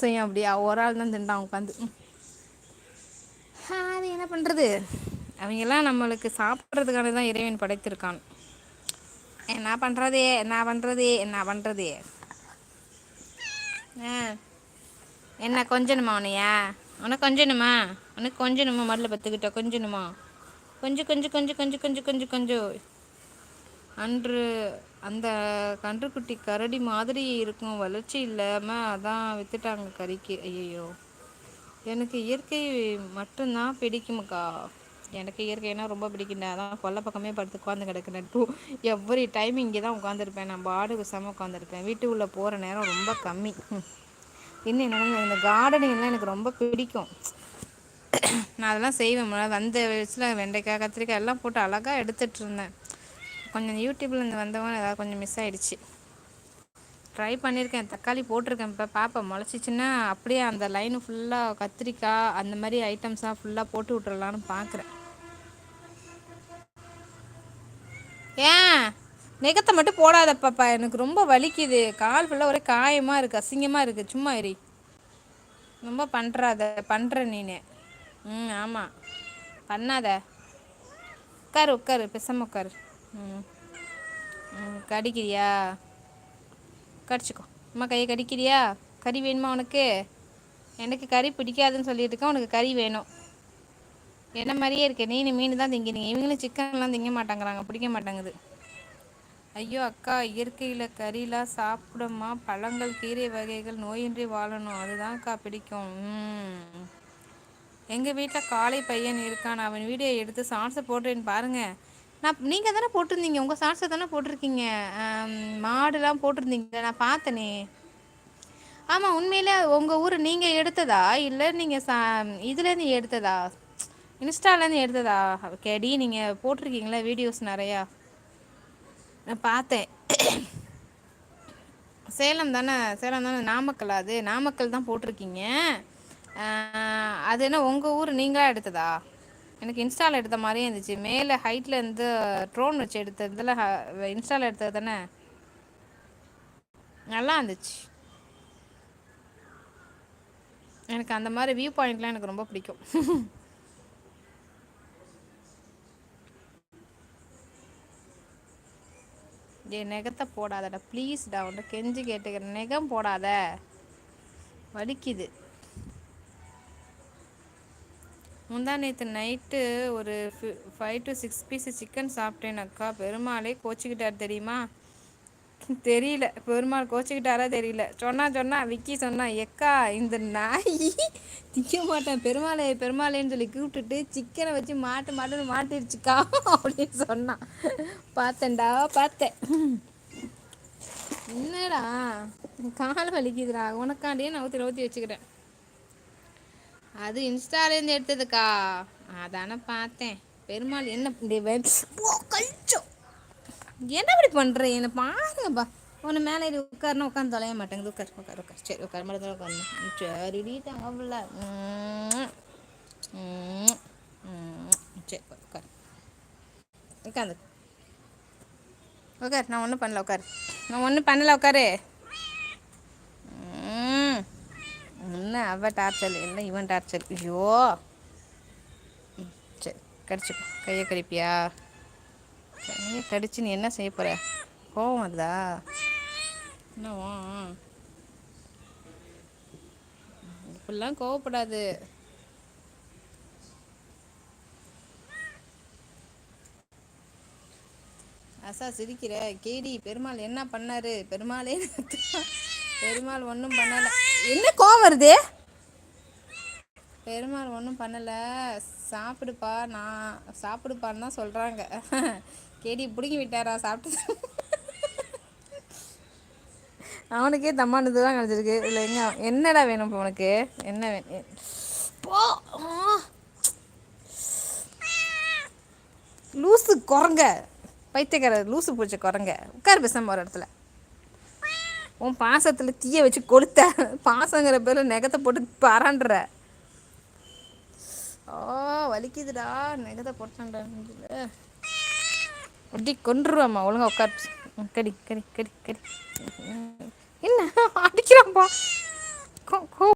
செய்யும் அப்படியா ஒரு ஆள் தான் திண்டான் உட்காந்து. அது என்ன பண்ணுறது, அவங்கெல்லாம் நம்மளுக்கு சாப்பிட்றதுக்கான தான் இறைவன் படைத்திருக்கான். என்ன பண்ணுறது என்ன பண்ணுறது என்ன பண்ணுறது. என்ன கொஞ்சணுமா உன்னையா, உனக்கு கொஞ்சணுமா, உனக்கு கொஞ்சணுமா, மடல பத்துக்கிட்ட கொஞ்சணுமா, கொஞ்சம் கொஞ்சம் கொஞ்சம் கொஞ்சம் கொஞ்சம் கொஞ்சம் கொஞ்சம். அன்று அந்த கன்றுக்குட்டி கரடி மாதிரி இருக்கும், வளர்ச்சி இல்லாமல் அதான் விற்றுட்டாங்க கறிக்கு. ஐயோ, எனக்கு இயற்கை மட்டும்தான் பிடிக்குமுக்கா. எனக்கு இயற்கைனா ரொம்ப பிடிக்குண்டா. அதான் கொல்லை பக்கமே படுத்து உட்காந்து கிடக்குறேன். எவ்ரி டைம் இங்கே தான் உட்காந்துருப்பேன். நான் பாடு குசாமல் உட்காந்துருப்பேன். வீட்டுக்குள்ளே போகிற நேரம் ரொம்ப கம்மி. இன்னும் என்ன, இந்த கார்டனிங்லாம் எனக்கு ரொம்ப பிடிக்கும். நான் அதெல்லாம் செய்வேன். வந்த வயசில் வெண்டைக்காய் கத்திரிக்காய் எல்லாம் போட்டு அழகாக எடுத்துகிட்டு இருந்தேன். கொஞ்சம் யூடியூப்பில் இருந்து வந்தவங்க ஏதாவது கொஞ்சம் மிஸ் ஆகிடுச்சு. ட்ரை பண்ணியிருக்கேன், தக்காளி போட்டிருக்கேன். இப்போ பாப்பா முளைச்சிச்சின்னா அப்படியே அந்த லைனு ஃபுல்லாக கத்திரிக்காய் அந்த மாதிரி ஐட்டம்ஸாக ஃபுல்லாக போட்டு விட்டுறலான்னு பார்க்குறேன். ஏன் நெகத்தை மட்டும் போடாத பாப்பா, எனக்கு ரொம்ப வலிக்குது. கால் ஃபுல்லாக ஒரே காயமாக இருக்குது, அசிங்கமாக இருக்குது. சும்மா எரி, ரொம்ப பண்ணுற நீனு. ஆமாம், பண்ணாத. உட்காரு உட்காரு, பெசாம உட்காரு. கடிக்கிறியா, கடிச்சிக்கோ. அம்மா கையை கடிக்கிறியா, கறி வேணுமா உனக்கு? எனக்கு கறி பிடிக்காதுன்னு சொல்லிட்டு இருக்கேன், உனக்கு கறி வேணும். என்ன மாதிரியே இருக்கு, நீ மீன் தான் திங்கிறீங்க, இவங்களும் சிக்கன்லாம் திங்க மாட்டாங்கிறாங்க, பிடிக்க மாட்டேங்குது. ஐயோ அக்கா, இயற்கையில் கறிலாம் சாப்பிடமா, பழங்கள் கீரை வகைகள் நோயின்றி வாழணும், அதுதான்க்கா பிடிக்கும். எங்கள் வீட்டில் காளை பையன் இருக்கான், அவன் வீடியோ எடுத்து ஷார்ட்ஸை போட்டுன்னு பாருங்கள். நீங்கள் தானே போட்டிருந்தீங்க, உங்கள் ஷார்ட்ஸை தானே போட்டிருக்கீங்க. மாடுலாம் போட்டிருந்தீங்க, நான் பார்த்தனே. ஆமாம், உண்மையிலே உங்கள் ஊர் நீங்கள் எடுத்ததா இல்லை நீங்கள் இதுலேருந்து எடுத்ததா, இன்ஸ்டாலேருந்து எடுத்ததா? கேடி நீங்கள் போட்டிருக்கீங்களா வீடியோஸ் நிறையா, நான் பார்த்தேன். சேலம் தானே, சேலம் தானே, நாமக்கல், அது நாமக்கல் தான் போட்டிருக்கீங்க. அது என்ன உங்கள் ஊர் நீங்களா எடுத்ததா? எனக்கு இன்ஸ்டாவில் எடுத்த மாதிரியே இருந்துச்சு. மேலே ஹைட்டில் இருந்து ட்ரோன் வச்சு எடுத்ததில் இன்ஸ்டாவில் எடுத்தது தானே, நல்லா இருந்துச்சு. எனக்கு அந்த மாதிரி வியூ பாயிண்ட்லாம் எனக்கு ரொம்ப பிடிக்கும். நெகத்தை போடாதடா ப்ளீஸ்டா, உன்ட்ட கெஞ்சி கேட்டுக்கிறேன், நெகம் போடாத, வலிக்குது. முந்தா நேற்று நைட்டு ஒரு 5 to 6 பீஸு சிக்கன் சாப்பிட்டேன் அக்கா. பெருமாளே கோச்சிக்கிட்டார் தெரியுமா? தெரியல, பெருமாள் கோச்சிக்கிட்டாரா தெரியல. சொன்னா விக்கி சொன்னா, எக்கா இந்த நாய் திக்க மாட்டேன், பெருமாளேன்னு சொல்லி கூப்பிட்டுட்டு சிக்கனை வச்சு மாட்டுன்னு மாட்டிருச்சுக்கா அப்படின்னு சொன்னான். பார்த்தேன்டா, பார்த்தேன். என்னடா கால் வலிக்குதுடா, உனக்காண்டியே நான் ஊற்றி வச்சுக்கிறேன். அது இன்ஸ்டாலேருந்து எடுத்ததுக்கா, அதானே பார்த்தேன். பெருமாள் என்ன கழிச்சோம், என்ன இப்படி பண்ணுற, என்னை பாருங்கப்பா. ஒன்று மேலே இது உட்காருனா உட்காந்து தொலைய மாட்டேங்குது. உட்கார் சரி, உட்கார் மட்டும் தான் உட்காரணும். சரிடி தங்கப்பில்ல. சரி உட்கார், உட்காந்து உட்கார். நான் ஒன்றும் பண்ணல, உட்கார். நான் ஒன்றும் பண்ணல, உட்காரு. என்ன அவ டார்ச்சர் இல்லை, இவன் டார்ச்சர். ஐயோ, சரி கடிச்சுக்கோ. கையை கடிப்பியா? கையை கடிச்சு நீ என்ன செய்ய போகிற? கோவம் வருதா? என்னவா, இப்படிலாம் கோவப்படாது. அசா சிரிக்கிற கேடி. பெருமாள் என்ன பண்ணாரு? பெருமாள் ஒன்றும் பண்ணலை. என்ன கோவம் வருது? பெருமாள் ஒன்றும் பண்ணலை, சாப்பிடுப்பான்னு தான் சொல்கிறாங்க. கேடி பிடுங்கி விட்டாரா சாப்பிட்டு? அவனுக்கே தம்மானது தான் கிடச்சிருக்கு இல்லை. என்னடா வேணும் இப்போ உனக்கு? என்ன வேணும்? போ லூசு குரங்க, பைத்தியக்கார லூசு பூச்ச குரங்க. உட்கார் பேசாம ஒரு இடத்துல. உன் பாசத்தில் தீய வச்சு கொளுத்த, பாசங்கிற பேரில் நெகத்தை போட்டு பராண்டுற. வலிக்குதுடா, நெகத்தை போட்டான்டா. அப்படி கொண்டுருவாம்மா, ஒழுங்கா உட்கார். கடி கடி கடி கடி. என்ன அடிக்கிறான்ப்பா?